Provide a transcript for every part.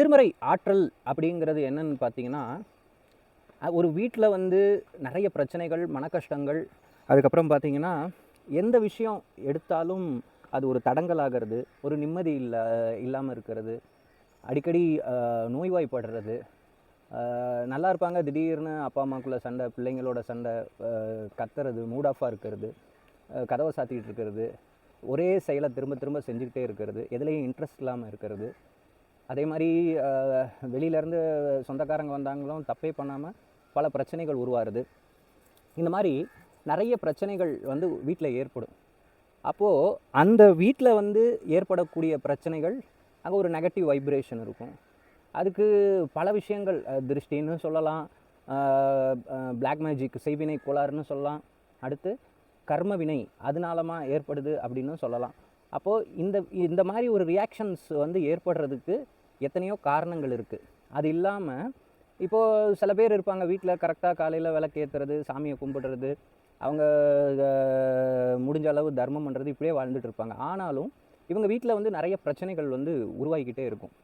எதிர்மறை ஆற்றல் அப்படிங்கிறது என்னன்னு பார்த்தீங்கன்னா, ஒரு வீட்டில் வந்து நிறைய பிரச்சனைகள், மனக்கஷ்டங்கள், அதுக்கப்புறம் பார்த்தீங்கன்னா, எந்த விஷயம் எடுத்தாலும் அது ஒரு தடங்கலாகிறது, ஒரு நிம்மதி இல்லாமல் இருக்கிறது, அடிக்கடி நோய்வாய்ப்படுறது, நல்லா இருப்பாங்க, திடீர்னு அப்பா அம்மாக்குள்ளே சண்டை, பிள்ளைங்களோட சண்டை, கத்துறது, மூட் ஆஃபாக இருக்கிறது, கதவை சாத்திக்கிட்டு இருக்கிறது, ஒரே செயலை திரும்ப திரும்ப செஞ்சுக்கிட்டே இருக்கிறது, எதுலேயும் இன்ட்ரெஸ்ட் இல்லாமல் இருக்கிறது. அதே மாதிரி வெளியிலேருந்து சொந்தக்காரங்க வந்தாங்களும் தப்பே பண்ணாமல் பல பிரச்சனைகள் உருவாகுது. இந்த மாதிரி நிறைய பிரச்சனைகள் வந்து வீட்டில் ஏற்படும். அப்போது அந்த வீட்டில் வந்து ஏற்படக்கூடிய பிரச்சனைகள், அங்கே ஒரு நெகட்டிவ் வைப்ரேஷன் இருக்கும். அதுக்கு பல விஷயங்கள், திருஷ்டின்னு சொல்லலாம், பிளாக் மேஜிக், செய்வினை கோளாறுன்னு சொல்லலாம், அடுத்து கர்மவினை அதனாலமா ஏற்படுது அப்படின்னு சொல்லலாம். அப்போது இந்த மாதிரி ஒரு ரியாக்ஷன்ஸ் வந்து ஏற்படுறதுக்கு எத்தனையோ காரணங்கள் இருக்குது. அது இல்லாமல் இப்போது சில பேர் இருப்பாங்க வீட்டில் கரெக்டாக காலையில் விளக்கேற்றுறது, சாமியை கும்பிடுறது, அவங்க முடிஞ்ச அளவு தர்மம் பண்ணுறது, இப்படியே வாழ்ந்துட்டு இருப்பாங்க. ஆனாலும் இவங்க வீட்டில் வந்து நிறைய பிரச்சனைகள் வந்து உருவாகிக்கிட்டே இருக்கும்.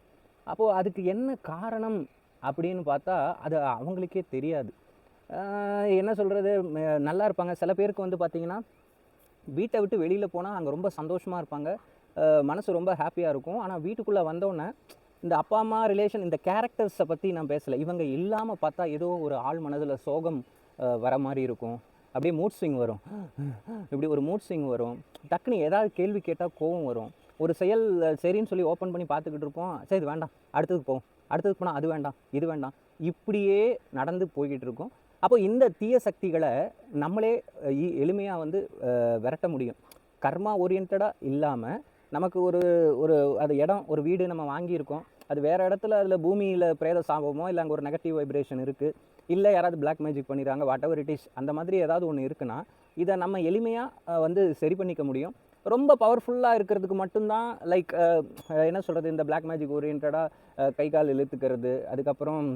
அப்போது அதுக்கு என்ன காரணம் அப்படின்னு பார்த்தா அது அவங்களுக்கே தெரியாது. என்ன சொல்கிறது, நல்லா இருப்பாங்க. சில பேருக்கு வந்து பார்த்திங்கன்னா, வீட்டை விட்டு வெளியில் போனால் அங்கே ரொம்ப சந்தோஷமாக இருப்பாங்க, மனசு ரொம்ப ஹாப்பியாக இருக்கும். ஆனால் வீட்டுக்குள்ளே வந்தோடனே இந்த அப்பா அம்மா ரிலேஷன், இந்த கேரக்டர்ஸை பற்றி நான் பேசலை, இவங்க இல்லாமல் பார்த்தா ஏதோ ஒரு ஆள் மனதில் சோகம் வர மாதிரி இருக்கும். அப்படியே மூட் ஸ்விங் வரும், இப்படி ஒரு மூட் ஸ்விங் வரும். டக்குன்னு ஏதாவது கேள்வி கேட்டால் கோவம் வரும். ஒரு செயல் சரின்னு சொல்லி ஓப்பன் பண்ணி பார்த்துக்கிட்டு இருப்போம், சரி இது வேண்டாம், அடுத்ததுக்கு போவோம், அடுத்ததுக்கு போனால் அது வேண்டாம், இது வேண்டாம், இப்படியே நடந்து போய்கிட்டு இருக்கும். அப்போ இந்த தீய சக்திகளை நம்மளே எளிமையாக வந்து விரட்ட முடியும். கர்மா ஓரியன்டாக இல்லாமல் நமக்கு ஒரு ஒரு அது இடம், ஒரு வீடு நம்ம வாங்கியிருக்கோம், அது வேறு இடத்துல அதில் பூமியில் பிரேத சாபமோ இல்லை அங்கே ஒரு நெகட்டிவ் வைப்ரேஷன் இருக்குது, இல்லை யாராவது பிளாக் மேஜிக் பண்ணிடுறாங்க, வாட் எவர் இட் இஸ், அந்த மாதிரி ஏதாவது ஒன்று இருக்குன்னா இதை நம்ம எளிமையாக வந்து சரி பண்ணிக்க முடியும். ரொம்ப பவர்ஃபுல்லாக இருக்கிறதுக்கு மட்டும்தான் லைக் என்ன சொல்கிறது, இந்த பிளாக் மேஜிக் ஓரியன்டாக கை கால் இழுத்துக்கிறது, அதுக்கப்புறம்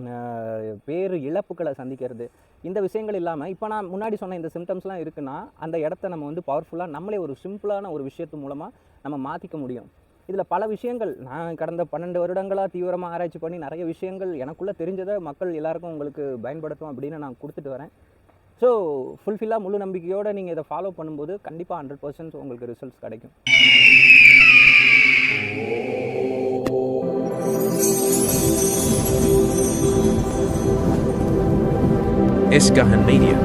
பேரு இழப்புகளை சந்திக்கிறது, இந்த விஷயங்கள் இல்லாமல் இப்போ நான் முன்னாடி சொன்ன இந்த சிம்டம்ஸ்லாம் இருக்குன்னா அந்த இடத்த நம்ம வந்து பவர்ஃபுல்லாக நம்மளே ஒரு சிம்பிளான ஒரு விஷயத்து மூலமாக நம்ம மாற்றிக்க முடியும். இதில் பல விஷயங்கள் நான் கடந்த 12 வருடங்களாக தீவிரமாக ஆராய்ச்சி பண்ணி நிறைய விஷயங்கள் எனக்குள்ளே தெரிஞ்சதை மக்கள் எல்லாருக்கும் உங்களுக்கு பயன்படுத்தும் அப்படின்னு நான் கொடுத்துட்டு வரேன். ஸோ ஃபுல்ஃபில்லாக முழு நம்பிக்கையோடு நீங்கள் இதை ஃபாலோ பண்ணும்போது கண்டிப்பாக 100% உங்களுக்கு ரிசல்ட்ஸ் கிடைக்கும். Eskahan Media.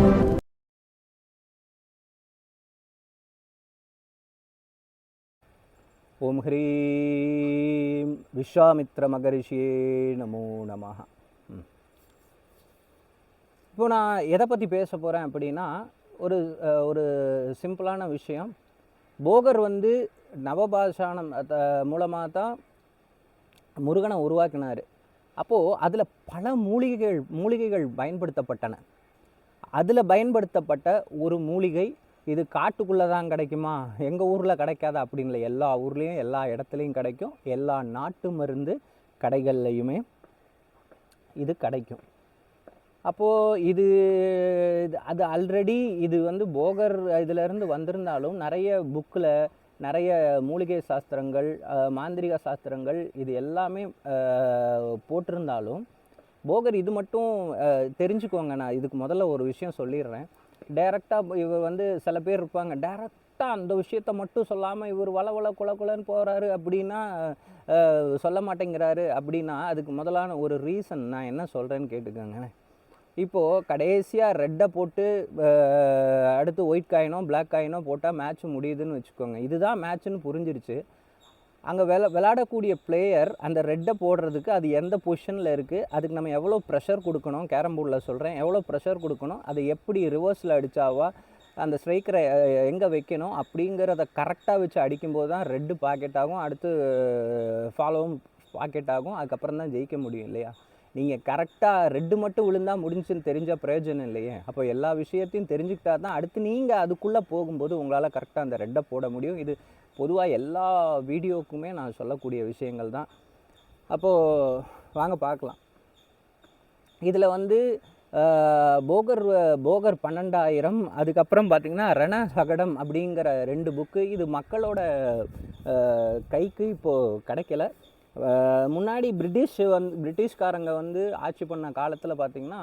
ஓம் ஹ்ரீம் விஸ்வாமித்ர மகரிஷியே நமோ நமஹ. இப்போ நான் எதை பற்றி பேச போகிறேன் அப்படின்னா, ஒரு ஒரு சிம்பிளான விஷயம். போகர் வந்து நவபாஷாணம் மூலமாக தான் முருகனை உருவாக்கினார். அப்போது அதில் பல மூலிகைகள் பயன்படுத்தப்பட்டன. அதில் பயன்படுத்தப்பட்ட ஒரு மூலிகை இது காட்டுக்குள்ளே தான் கிடைக்குமா, எங்கள் ஊரில் கிடைக்காதா அப்படின்னு இல்லை, எல்லா ஊர்லேயும் எல்லா இடத்துலையும் கிடைக்கும், எல்லா நாட்டு மருந்து கடைகள்லையுமே இது கிடைக்கும். அப்போது அது ஆல்ரெடி இது வந்து போகர் இதிலேருந்து வந்திருந்தாலும் நிறைய புக்கில் நிறைய மூலிகை சாஸ்திரங்கள், மாந்திரிக சாஸ்திரங்கள் இது எல்லாமே போட்டிருந்தாலும் போகர் இது மட்டும் தெரிஞ்சுக்கோங்க. நான் இதுக்கு முதல்ல ஒரு விஷயம் சொல்லிடுறேன். டைரெக்டாக இவர் வந்து சில பேர் இருப்பாங்க, டைரெக்டாக அந்த விஷயத்த மட்டும் சொல்லாமல் இவர் வள குலன்னு போகிறாரு அப்படின்னா, சொல்ல மாட்டேங்கிறாரு அப்படின்னா, அதுக்கு முதலான ஒரு ரீசன் நான் என்ன சொல்கிறேன்னு கேட்டுக்கோங்க. இப்போது கடைசியாக ரெட்டை போட்டு அடுத்து ஒயிட் காயினோ பிளாக் காயினோ போட்டால் மேட்ச் முடியுதுன்னு வச்சுக்கோங்க. இதுதான் மேட்ச்னு புரிஞ்சிருச்சு. அங்கே விளையாடக்கூடிய பிளேயர் அந்த ரெட்டை போடுறதுக்கு அது எந்த பொசிஷனில் இருக்குது, அதுக்கு நம்ம எவ்வளோ ப்ரெஷர் கொடுக்கணும், கேரம் போர்டில் சொல்கிறேன், எவ்வளோ ப்ரெஷர் கொடுக்கணும், அதை எப்படி ரிவர்ஸில் அடித்தாவா, அந்த ஸ்ட்ரைக்கரை எங்கே வைக்கணும் அப்படிங்கிறத கரெக்டாக வச்சு அடிக்கும்போது தான் ரெட்டு பாக்கெட் ஆகும், அடுத்து ஃபாலோவும் பாக்கெட் ஆகும், அதுக்கப்புறம் தான் ஜெயிக்க முடியும் இல்லையா. நீங்கள் கரெக்டாக ரெட்டு மட்டும் விழுந்தால் முடிஞ்சுன்னு தெரிஞ்ச பிரயோஜனம் இல்லையே. அப்போ எல்லா விஷயத்தையும் தெரிஞ்சுக்கிட்டா தான் அடுத்து நீங்கள் அதுக்குள்ளே போகும்போது உங்களால் கரெக்டாக அந்த ரெட்டை போட முடியும். இது பொதுவாக எல்லா வீடியோக்குமே நான் சொல்லக்கூடிய விஷயங்கள் தான். அப்போது வாங்க பார்க்கலாம். இதில் வந்து போகர் 12,000, அதுக்கப்புறம் பார்த்திங்கன்னா ரணசகடம் அப்படிங்கிற 2 புக்கு இது மக்களோட கைக்கு இப்போது கிடைக்கல. முன்னாடி பிரிட்டிஷ்காரங்க வந்து ஆட்சி பண்ண காலத்தில் பார்த்திங்கன்னா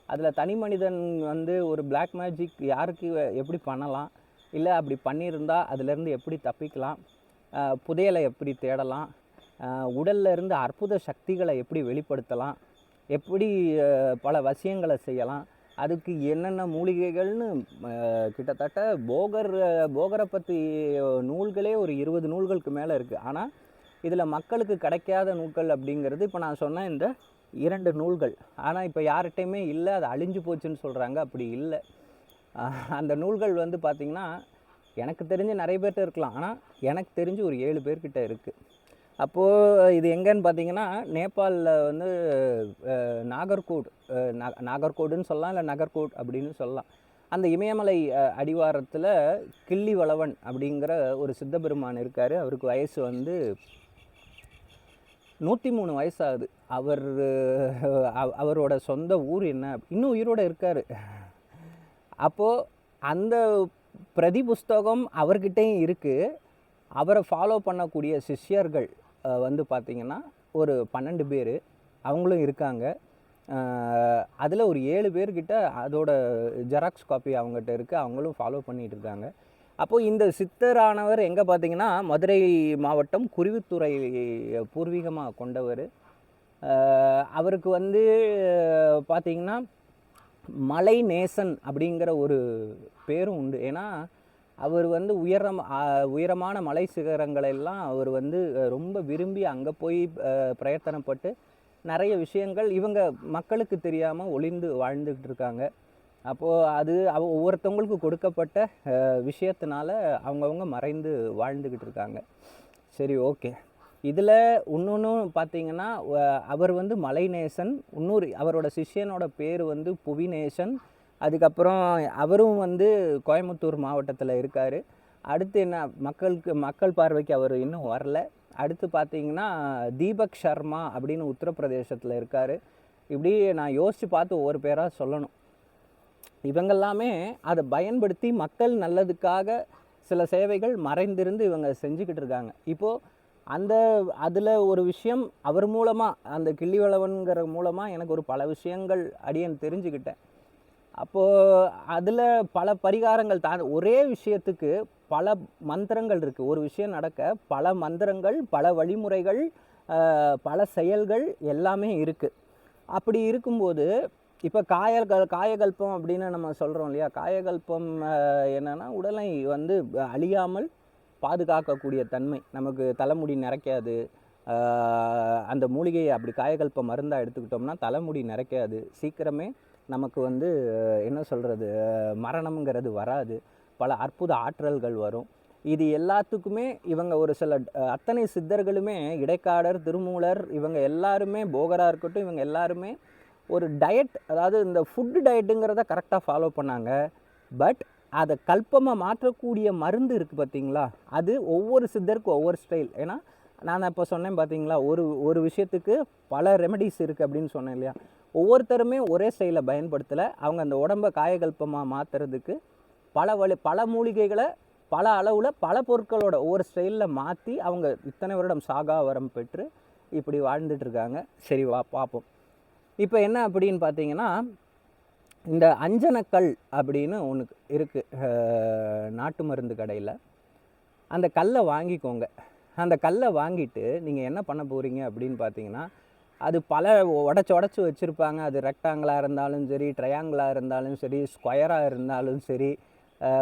அதில் தனி மனிதன் வந்து ஒரு பிளாக் மேஜிக் யாருக்கு எப்படி பண்ணலாம், இல்லை அப்படி பண்ணியிருந்தா அதுலேருந்து எப்படி தப்பிக்கலாம், புதையலை எப்படி தேடலாம், உடல்ல இருந்து அற்புத சக்திகளை எப்படி வெளிப்படுத்தலாம், எப்படி பல வசியங்களை செய்யலாம், அதுக்கு என்னென்ன மூலிகைகள்னு கிட்டத்தட்ட போகரை பற்றி நூல்களே ஒரு 20 நூல்களுக்கு மேலே இருக்குது. ஆனால் இதில் மக்களுக்கு கிடைக்காத நூல்கள் அப்படிங்கிறது இப்போ நான் சொன்ன இந்த 2 நூல்கள். ஆனால் இப்போ யார்கிட்டையுமே இல்லை, அது அழிஞ்சு போச்சுன்னு சொல்கிறாங்க. அப்படி இல்லை. அந்த நூல்கள் வந்து பார்த்திங்கன்னா எனக்கு தெரிஞ்சு நிறைய பேர்கிட்ட இருக்கலாம், ஆனால் எனக்கு தெரிஞ்சு ஒரு 7 பேர்கிட்ட இருக்குது. அப்போது இது எங்கேன்னு பார்த்தீங்கன்னா நேபாளில் வந்து நாகர்கோடுன்னு சொல்லலாம், இல்லை நகர்கோட் அப்படின்னு சொல்லலாம். அந்த இமயமலை அடிவாரத்தில் கிள்ளிவளவன் அப்படிங்கிற ஒரு சித்தபெருமான் இருக்கார். அவருக்கு வயசு வந்து 103 வயசாகுது. அவரோட சொந்த ஊர் என்ன, இன்னும் உயிரோடு இருக்கார். அப்போது அந்த பிரதி புஸ்தகம் அவர்கிட்டையும் இருக்குது. அவரை ஃபாலோ பண்ணக்கூடிய சிஷ்யர்கள் வந்து பார்த்திங்கன்னா ஒரு 12 பேர் அவங்களும் இருக்காங்க. அதில் ஒரு 7 பேர்கிட்ட அதோட ஜெராக்ஸ் காப்பி அவங்ககிட்ட இருக்குது, அவங்களும் ஃபாலோ பண்ணிகிட்டு இருக்காங்க. அப்போது இந்த சித்தரானவர் எங்கே பார்த்திங்கன்னா மதுரை மாவட்டம் குருவித்துறை பூர்வீகமாக கொண்டவர். அவருக்கு வந்து பார்த்திங்கன்னா மலை நேசன் அப்படிங்கிற ஒரு பேரும் உண்டு. ஏன்னா அவர் வந்து உயரமான மலை சிகரங்களெல்லாம் அவர் வந்து ரொம்ப விரும்பி அங்கே போய் பிரயத்தனப்பட்டு நிறைய விஷயங்கள் இவங்க மக்களுக்கு தெரியாமல் ஒளிந்து வாழ்ந்துக்கிட்டு இருக்காங்க. அப்போது ஒவ்வொருத்தவங்களுக்கு கொடுக்கப்பட்ட விஷயத்தினால அவங்கவுங்க மறைந்து வாழ்ந்துக்கிட்டு இருக்காங்க. சரி, ஓகே. இதில் இன்னொன்று பார்த்திங்கன்னா அவர் வந்து மலைநேசன், இன்னொரு அவரோட சிஷ்யனோட பேர் வந்து புவிநேசன். அதுக்கப்புறம் அவரும் வந்து கோயம்புத்தூர் மாவட்டத்தில் இருக்கார். அடுத்து என்ன, மக்கள் பார்வைக்கு அவர் இன்னும் வரல. அடுத்து பார்த்திங்கன்னா தீபக் சர்மா அப்படின்னு உத்தரப்பிரதேசத்தில் இருக்கார். இப்படி நான் யோசித்து பார்த்து ஒவ்வொரு பேராக சொல்லணும். இவங்கெல்லாமே அதை பயன்படுத்தி மக்கள் நல்லதுக்காக சில சேவைகள் மறைந்திருந்து இவங்க செஞ்சுக்கிட்டு இருக்காங்க. இப்போது அதில் ஒரு விஷயம் அவர் மூலமாக, அந்த கிள்ளிவளவன்கிற மூலமாக எனக்கு ஒரு பல விஷயங்கள் அடியேன் தெரிஞ்சுக்கிட்டேன். அப்போது அதில் பல பரிகாரங்கள் ஒரே விஷயத்துக்கு பல மந்திரங்கள் இருக்குது. ஒரு விஷயம் நடக்க பல மந்திரங்கள், பல வழிமுறைகள், பல செயல்கள் எல்லாமே இருக்குது. அப்படி இருக்கும்போது இப்போ காயகல்பம் அப்படின்னு நம்ம சொல்கிறோம் இல்லையா, காயகல்பம் என்னென்னா உடலை வந்து அழியாமல் பாதுகாக்கக்கூடிய தன்மை. நமக்கு தலைமுடி நிறைக்காது. அந்த மூலிகையை அப்படி காயகல்ப மருந்தாக எடுத்துக்கிட்டோம்னா தலைமுடி நிறைக்காது. சீக்கிரமே நமக்கு வந்து என்ன சொல்கிறது, மரணம்ங்கிறது வராது. பல அற்புத ஆற்றல்கள் வரும். இது எல்லாத்துக்குமே இவங்க ஒரு சில அத்தனை சித்தர்களுமே, இடைக்காடர், திருமூலர், இவங்க எல்லாருமே, போகராக இருக்கட்டும், இவங்க எல்லாருமே ஒரு டயட், அதாவது இந்த ஃபுட்டு டயட்டுங்கிறத கரெக்டாக ஃபாலோ பண்ணாங்க. பட் அதை கல்பமாக மாற்றக்கூடிய மருந்து இருக்குது பார்த்திங்களா, அது ஒவ்வொரு சித்தருக்கும் ஒவ்வொரு ஸ்டைல். ஏன்னா நான் இப்போ சொன்னேன் பார்த்திங்களா, ஒரு விஷயத்துக்கு பல ரெமெடிஸ் இருக்குது அப்படின்னு சொன்னேன் இல்லையா. ஒவ்வொருத்தருமே ஒரே ஸ்டைலை பயன்படுத்தலை. அவங்க அந்த உடம்பை காயகல்பமாக மாற்றுறதுக்கு பல மூலிகைகளை பல அளவில் பல பொருட்களோட ஒவ்வொரு ஸ்டைலில் மாற்றி அவங்க இத்தனை வருடம் சாகா வரம் பெற்று இப்படி வாழ்ந்துட்டுருக்காங்க. சரி, பார்ப்போம். இப்போ என்ன அப்படின்னு பார்த்தீங்கன்னா, இந்த அஞ்சனக்கல் அப்படின்னு ஒன்று இருக்குது நாட்டு மருந்து கடையில். அந்த கல்லை வாங்கிக்கோங்க. அந்த கல்லை வாங்கிட்டு நீங்கள் என்ன பண்ண போகிறீங்க அப்படின்னு பார்த்தீங்கன்னா, அது பல உடச்சி வச்சுருப்பாங்க. அது ரெக்டாங்கிளாக இருந்தாலும் சரி, ட்ரையாங்கிளாக இருந்தாலும் சரி, ஸ்கொயராக இருந்தாலும் சரி,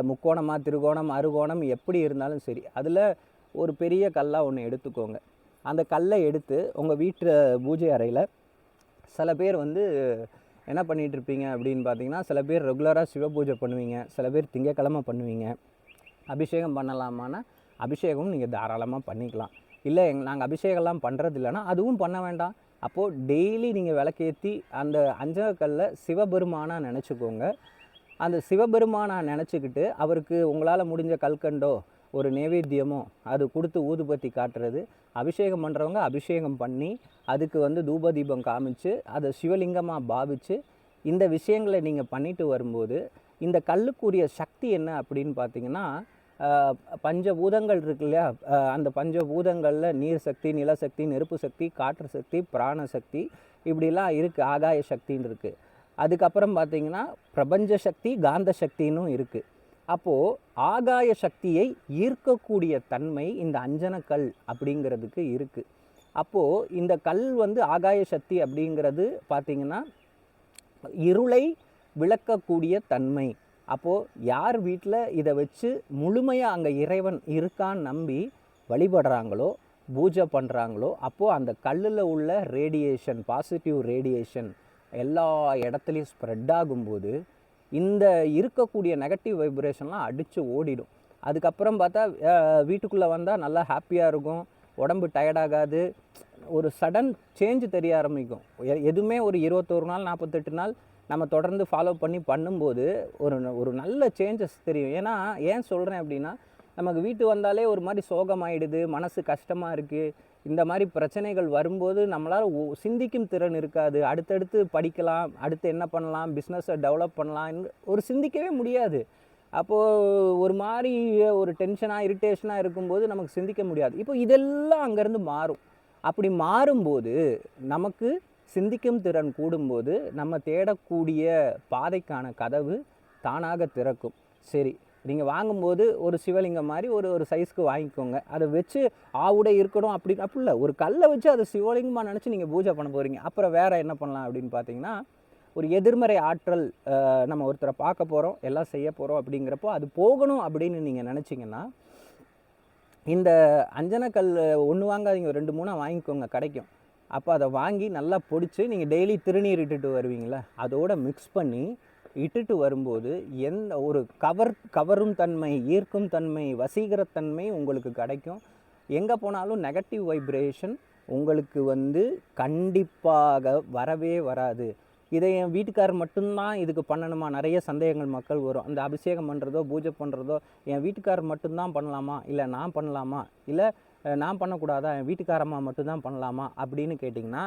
முக்கோணமாக, திருகோணம், அறுகோணம் எப்படி இருந்தாலும் சரி, அதில் ஒரு பெரிய கல்லாக ஒன்று எடுத்துக்கோங்க. அந்த கல்லை எடுத்து உங்கள் வீட்டு பூஜை அறையில், சில பேர் வந்து என்ன பண்ணிகிட்ருப்பீங்க அப்படின்னு பார்த்தீங்கன்னா, சில பேர் ரெகுலராக சிவ பூஜை பண்ணுவீங்க, சில பேர் திங்கக்கிழமை பண்ணுவீங்க. அபிஷேகம் பண்ணலாமான்னா அபிஷேகமும் நீங்கள் தாராளமாக பண்ணிக்கலாம். இல்லை நாங்கள் அபிஷேகம்லாம் பண்ணுறது இல்லைன்னா அதுவும் பண்ண வேண்டாம். அப்போது டெய்லி நீங்கள் விளக்கேற்றி அந்த அஞ்சனக்கல்லை சிவபெருமானாக நினச்சிக்கோங்க. அந்த சிவபெருமானாக நினச்சிக்கிட்டு அவருக்கு உங்களால் முடிஞ்ச கல்கண்டோ ஒரு நைவேத்தியமோ அது கொடுத்து ஊதுபத்தி காட்டுறது. அபிஷேகம் பண்ணுறவங்க அபிஷேகம் பண்ணி அதுக்கு வந்து தூபதீபம் காமிச்சு அதை சிவலிங்கமாக பாவித்து இந்த விஷயங்களை நீங்கள் பண்ணிட்டு வரும்போது இந்த கல்லுக்குரிய சக்தி என்ன அப்படின்னு பார்த்தீங்கன்னா, பஞ்சபூதங்கள் இருக்கு இல்லையா, அந்த பஞ்சபூதங்களில் நீர் சக்தி, நிலசக்தி, நெருப்பு சக்தி, காற்று சக்தி, பிராண சக்தி, இப்படிலாம் இருக்குது. ஆகாய சக்தின்னு இருக்குது. அதுக்கப்புறம் பார்த்திங்கன்னா பிரபஞ்ச சக்தி, காந்த சக்தின்னும் இருக்குது. அப்போது ஆகாய சக்தியை ஈர்க்கக்கூடிய தன்மை இந்த அஞ்சனக்கல் அப்படிங்கிறதுக்கு இருக்குது. அப்போது இந்த கல் வந்து ஆகாய சக்தி அப்படிங்கிறது பார்த்திங்கன்னா இருளை விளக்கக்கூடிய தன்மை. அப்போது யார் வீட்டில் இதை வச்சு முழுமையாக அங்கே இறைவன் இருக்கான்னு நம்பி வழிபடுறாங்களோ, பூஜை பண்ணுறாங்களோ, அப்போது அந்த கல்லில் உள்ள ரேடியேஷன், பாசிட்டிவ் ரேடியேஷன் எல்லா இடத்துலையும் ஸ்ப்ரெட் ஆகும்போது இந்த இருக்கக்கூடிய நெகட்டிவ் வைப்ரேஷன்லாம் அடித்து ஓடிடும். அதுக்கப்புறம் பார்த்தா வீட்டுக்குள்ளே வந்தால் நல்லா ஹாப்பியாக இருக்கும், உடம்பு டயர்டாகாது, ஒரு சடன் சேஞ்சு தெரிய ஆரம்பிக்கும். எதுவுமே ஒரு 21 நாள் 48 நாள் நம்ம தொடர்ந்து ஃபாலோ பண்ணி பண்ணும்போது ஒரு நல்ல சேஞ்சஸ் தெரியும். ஏன் சொல்கிறேன் அப்படின்னா, நமக்கு வீட்டு வந்தாலே ஒரு மாதிரி சோகமாயிடுது, மனசு கஷ்டமாக இருக்குது. இந்த மாதிரி பிரச்சனைகள் வரும்போது நம்மளால் சிந்திக்கும் திறன் இருக்காது. அடுத்தடுத்து படிக்கலாம், அடுத்து என்ன பண்ணலாம், பிஸ்னஸை டெவலப் பண்ணலாம், ஒரு சிந்திக்கவே முடியாது. அப்போது ஒரு மாதிரி ஒரு டென்ஷனாக இரிட்டேஷனாக இருக்கும்போது நமக்கு சிந்திக்க முடியாது. இப்போ இதெல்லாம் அங்கேருந்து மாறும். அப்படி மாறும்போது நமக்கு சிந்திக்கும் திறன் கூடும்போது நம்ம தேடக்கூடிய பாதைக்கான கதவு தானாக திறக்கும். சரி, நீங்கள் வாங்கும்போது ஒரு சிவலிங்கம் மாதிரி ஒரு சைஸ்க்கு வாங்கிக்கோங்க. அதை வச்சு ஆவுட இருக்கணும் அப்படி இல்லை, ஒரு கல்லை வச்சு அதை சிவலிங்கமாக நினச்சி நீங்கள் பூஜை பண்ண போகிறீங்க. அப்புறம் வேறு என்ன பண்ணலாம் அப்படின்னு பார்த்தீங்கன்னா, ஒரு எதிர்மறை ஆற்றல் நம்ம ஒருத்தரை பார்க்க போகிறோம், எல்லாம் செய்ய போகிறோம் அப்படிங்கிறப்போ அது போகணும் அப்படின்னு நீங்கள் நினச்சிங்கன்னா, இந்த அஞ்சனக்கல் ஒன்று வாங்காதீங்க, 2-3 வாங்கிக்கோங்க, கிடைக்கும். அப்போ அதை வாங்கி நல்லா பொடிச்சு நீங்கள் டெய்லி திருநீர் இட்டுட்டு வருவீங்களே, அதோடு மிக்ஸ் பண்ணி இட்டுட்டு வரும்போது எந்த ஒரு கவரும் தன்மை, ஈர்க்கும் தன்மை, வசீகரத்தன்மை உங்களுக்கு கிடைக்கும். எங்கே போனாலும் நெகட்டிவ் வைப்ரேஷன் உங்களுக்கு வந்து கண்டிப்பாக வரவே வராது. இதை என் வீட்டுக்காரர் மட்டும்தான் இதுக்கு பண்ணணுமா, நிறைய சந்தேகங்கள் மக்கள் வரும். அந்த அபிஷேகம் பண்ணுறதோ பூஜை பண்ணுறதோ என் வீட்டுக்காரர் மட்டும்தான் பண்ணலாமா, இல்லை நான் பண்ணலாமா, இல்லை நான் பண்ணக்கூடாதா, என் வீட்டுக்காரம்மா மட்டும்தான் பண்ணலாமா அப்படின்னு கேட்டிங்கன்னா,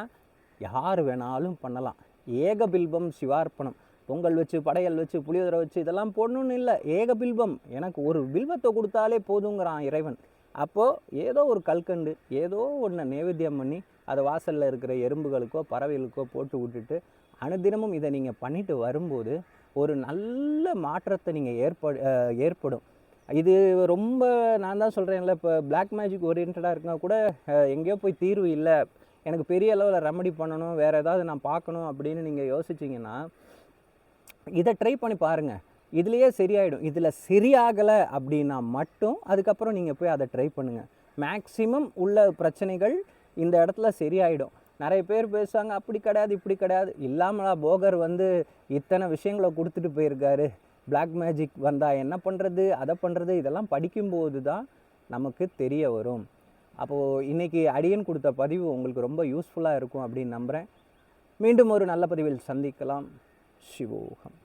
யார் வேணாலும் பண்ணலாம். ஏகபில்பம் சிவார்ப்பணம். பொங்கல் வச்சு, படையல் வச்சு, புளியோதரை வச்சு இதெல்லாம் போடணுன்னு இல்லை, ஏகபில்பம். எனக்கு ஒரு பில்வத்தை கொடுத்தாலே போதுங்கிறான் இறைவன். அப்போது ஏதோ ஒரு கல்கண்டு ஏதோ ஒன்று நைவேத்தியம் பண்ணி அதை வாசலில் இருக்கிற எறும்புகளுக்கோ பறவைகளுக்கோ போட்டு விட்டுட்டு அனுதினமும் இதை நீங்கள் பண்ணிட்டு வரும்போது ஒரு நல்ல மாற்றத்தை நீங்கள் ஏற்படும். இது ரொம்ப நான் தான் சொல்கிறேன்ல, இப்போ பிளாக் மேஜிக் ஓரியன்டாக இருந்தால் கூட எங்கேயோ போய் தீர்வு இல்லை, எனக்கு பெரிய அளவில் ரெமடி பண்ணணும், வேறு ஏதாவது நான் பார்க்கணும் அப்படின்னு நீங்கள் யோசிச்சிங்கன்னா இதை ட்ரை பண்ணி பாருங்கள். இதுலேயே சரியாயிடும். இதில் சரியாகலை அப்படின்னா மட்டும் அதுக்கப்புறம் நீங்கள் போய் அதை ட்ரை பண்ணுங்கள். மேக்ஸிமம் உள்ள பிரச்சனைகள் இந்த இடத்துல சரியாயிடும். நிறைய பேர் பேசுவாங்க அப்படி கிடையாது இப்படி கிடையாது. இல்லாமலா போகர் வந்து இத்தனை விஷயங்களை கொடுத்துட்டு போயிருக்காரு. பிளாக் மேஜிக் வந்தால் என்ன பண்ணுறது, அதை பண்ணுறது, இதெல்லாம் படிக்கும்போது தான் நமக்கு தெரிய வரும். அப்போது இன்றைக்கி அடியன் கொடுத்த பதிவு உங்களுக்கு ரொம்ப யூஸ்ஃபுல்லாக இருக்கும் அப்படின்னு நம்புகிறேன். மீண்டும் ஒரு நல்ல பதிவில் சந்திக்கலாம். சிவோகம்.